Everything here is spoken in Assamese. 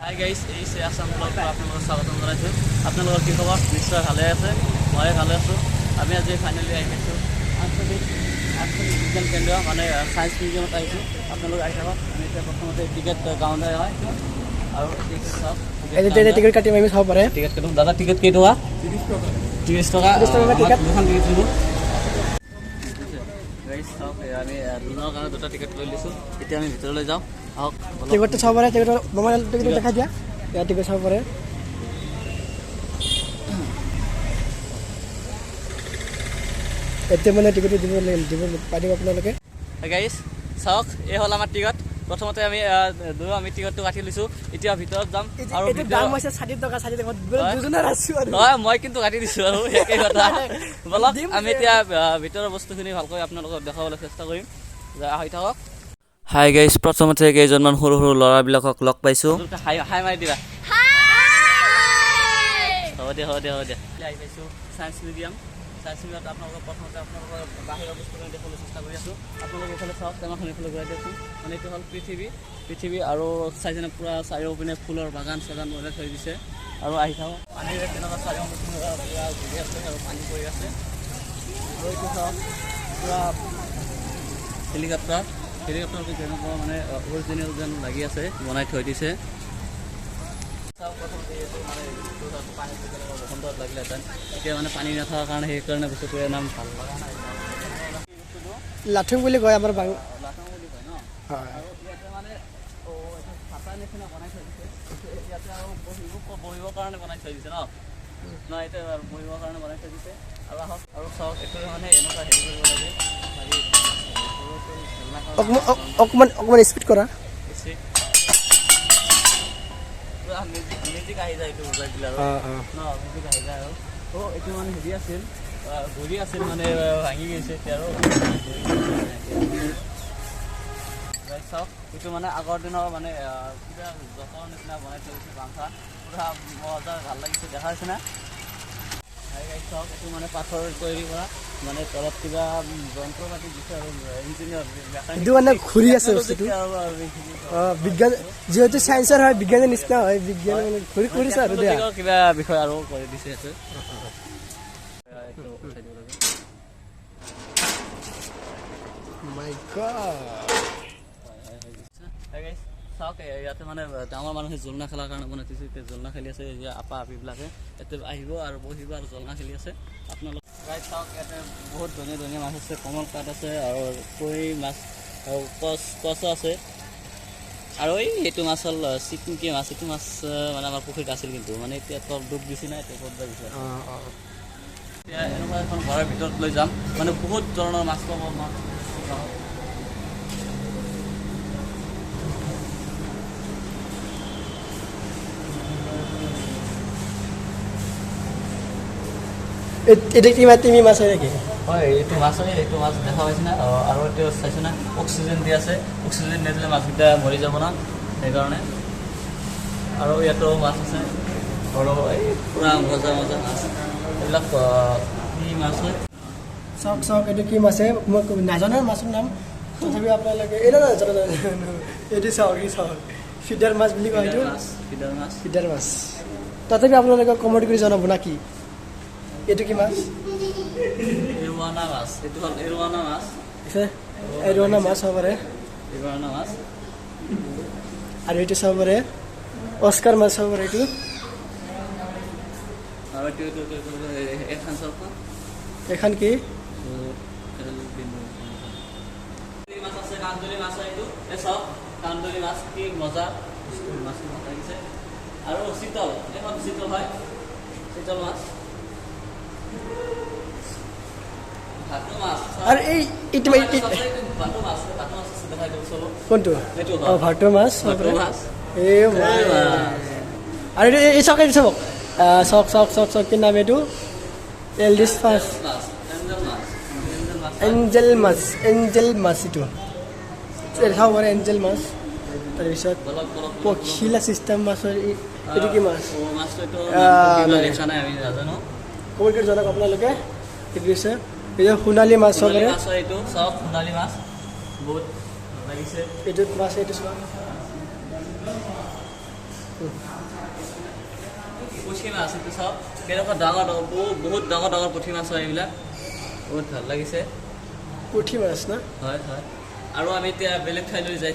হাই গাইজ, এই আসাম ব্লগত আপোনালোকক স্বাগতম জনাইছোঁ। আপোনালোকৰ কি খবৰ? নিশ্চয় ভালে আছে, মই ভালে আছোঁ। আমি আজি ফাইনেলি আহি পাইছোঁ আঞ্চলিক বিজ্ঞান কেন্দ্ৰ মানে ছায়েন্স মিউজিয়ামত আহিছোঁ। আপোনালোক আহি থাকক। আমি এতিয়া প্ৰথমতে টিকেট গাঁৱতে হয় আৰু টিকেট চাওক। টিকেট কাটিম আমি চাব পাৰে। টিকেট কাটিম। দাদা টিকেট কেই টকা? 30 টকা। টিকেট দুখন টিকেট দিব। গাইজ চাওক, আমি দুজনৰ কাৰণে দুটা টিকেট লৈ লৈছোঁ। এতিয়া আমি ভিতৰলৈ যাওঁ। আহক টিকেটটো চাব পাৰে। টিকেটৰ মোবাইল টিকেট দেখাই দিয়া। ইয়াৰ টিকেট চাব পাৰে। এতিয়া মানে টিকেটটো দিব পাৰিব আপোনালোকে। গাইজ চাওক, এই হ'ল আমাৰ টিকট। প্ৰথমতে আমি টিকটটো কাটি লৈছোঁ। এতিয়া ভিতৰত যাম আৰু দাম হৈছে 60 টকা। 60 টকা দুজনৰ আছোঁ আৰু হয়, মই কিন্তু কাটি দিছোঁ আৰু একেই কথা। বলক আমি এতিয়া ভিতৰৰ বস্তুখিনি ভালকৈ আপোনালোকক দেখাবলৈ চেষ্টা কৰিম। আহি থাকক। হাই গাইজ, প্ৰথমতে কেইজনমান সৰু সৰু ল'ৰাবিলাকক লগ পাইছোঁ। হাই মাৰি দিবা। হ'ব দিয়া আহি পাইছোঁ ছায়েন্স মিউজিয়াম। ছায়েন্স মিউজিয়ামত আপোনালোকক প্ৰথমতে আপোনালোকৰ বাহিৰৰ বস্তুখিনি দেখাবলৈ চেষ্টা কৰি আছোঁ। আপোনালোকে এইফালে চাওক, টেমাখন এইফালে ঘূৰাই দিয়কচোন। মানে এইটো হ'ল পৃথিৱী আৰু চাইজনে পূৰা চাৰিওপিনে ফুলৰ বাগান চাগান বনাই থৈ দিছে। আৰু আহি থাকক, পানীৰে কেনেকুৱা চাৰিওপিনে পূৰা ঘূৰি আছে আৰু পানী পৰি আছে। আৰু এইটো চাওক, পূৰা হেলিকপ্টাৰটো যেনেকুৱা মানে অৰিজিনেল যেন লাগি আছে, বনাই থৈ দিছে। প্ৰথমতে এইটো মানে পানীটো যেনেকুৱা বসন্তত লাগিলেহেঁতেন, এতিয়া মানে পানী নথকাৰ কাৰণে সেইকাৰণে বস্তুটোৰ নাম ভাল লগা নাই। লাথুং বুলি কয় আমাৰ লাটং বুলি কয় ন? হয়। আৰু ইয়াতে মানে এইটো চাটাৰ নিচিনা বনাই থৈ দিছে। ইয়াতে আৰু বহিবৰ কাৰণে বনাই থৈ দিছে ন? এতিয়া বহিবৰ কাৰণে বনাই থৈ দিছে। আৰু আহক আৰু চাওক, এইটো মানে এনেকুৱা হেৰি কৰিব লাগে। অকণমান স্পীড কৰা। মিউজিক আহি যায়, এইটো বজাই দিলে আৰু মিউজিক আহি যায় আৰু এইটো মানে হেৰি আছিল, ঘূৰি আছিল মানে ভাঙি গৈছে এতিয়া আৰু চাওক। এইটো মানে আগৰ দিনৰ মানে কিবা জতৰ নিচিনা বনাই থৈ দিছে। পাংখা পুৰা মজা ভাল লাগিছে, দেখা হৈছে না? চাওক, এইটো মানে পাথৰ তৈৰি কৰা, মানে তলত কিবা যন্ত্ৰ পাতি দিছে আৰু ইঞ্জিনিয়াৰ মানে ঘূৰি আছে বস্তুটো। বিজ্ঞান যিহেতু চায়েন্সৰ হয়, বিজ্ঞানৰ নিচিনা হয়। বিজ্ঞান মানে ঘূৰি কৰিছে আৰু কিবা বিষয় আৰু কৰি দিছে। চাওক, ইয়াতে মানে ডাঙৰ মানুহে জোলনা খেলাৰ কাৰণে বনাই দিছে। এতিয়া জোলনা খেলি আছে, আপা আপিবিলাকে ইয়াতে আহিব আৰু বহিব আৰু জোলনা খেলি আছে। আপোনালোক চাওক, ইয়াতে বহুত ধুনীয়া ধুনীয়া মাছ আছে। কমল কাঠ আছে আৰু কৈ মাছ আৰু কচো আছে। আৰু এইটো মাছ হ'ল চিকমিকি মাছ। এইটো মাছ মানে আমাৰ পুখুৰীত আছিল, কিন্তু মানে এতিয়া তল ডুব দিছে না, এতিয়া ক'ত বা দিছে। এতিয়া এনেকুৱা এখন ঘৰৰ ভিতৰত লৈ যাম, মানে বহুত ধৰণৰ মাছ পাব। এইটো তিমি মাছ হয় নেকি? হয়, এইটো মাছ হয়। এইটো মাছ দেখা পাইছে না? আৰু এইটো চাইছে না, অক্সিজেন দি আছে। অক্সিজেন নিদিলে মাছকেইটা মৰি যাব না, সেইকাৰণে। আৰু ইয়াতো মাছ আছে আৰু এই পূৰা মজা মাছ। এইবিলাক কি মাছ হয়? চাওক এইটো কি মাছে মই নাজানো মাছৰ নাম, তথাপিও আপোনালোকে এইটো নাজানো। এইটো চাওক ফিডাৰ মাছ বুলি কয়। এইটো ফিডাৰ মাছ। তথাপি আপোনালোকে কমেণ্ট কৰি জনাব না কি এইটো কি মাছ? এৰোৱানা মাছ। এইটো হ'ল এৰোৱানা মাছ। এৰোৱানা মাছ হ'ব পাৰে। এৰোৱানা মাছ। আৰু এইটো চাব পাৰে অস্কাৰ মাছ হ'ব পাৰে। এইটো আৰু এখন কি মাছ আছে? কান্দুলি মাছ হয় এইটো। চাওক, কান্দুলি মাছ কি মজা মাছ লাগিছে। আৰু চিতল, এখন চিতল হয়, চিতল মাছ। আৰু এইটো কোনটো? ভাটৌ মাছ। আৰু এই চাওক, এইটো চাওক কি নাম এইটো? এলডিছ ফাৰ্ষ্ট এঞ্জেল মাছ। এইটো চাব পাৰে, এঞ্জেল মাছ। তাৰপিছত পখিলা চিষ্টেম মাছৰ এইটো কি মাছ? কমেণ্ট কৰি জনাওক আপোনালোকে। এইটো দিছে এইটো সোণালী মাছ হ'ব পাৰে। এইটো চাওক, সোণালী মাছ বহুত লাগিছে। এইটোত মাছ এইটো চোৱা। পুঠি মাছ এইটো চাওক কেনেকুৱা ডাঙৰ ডাঙৰ বহুত ডাঙৰ ডাঙৰ পুঠি মাছ হয় এইবিলাক বহুত ভাল লাগিছে পুঠি মাছ না হয় আৰু আমি এতিয়া বেলেগ ঠাইলৈ যাই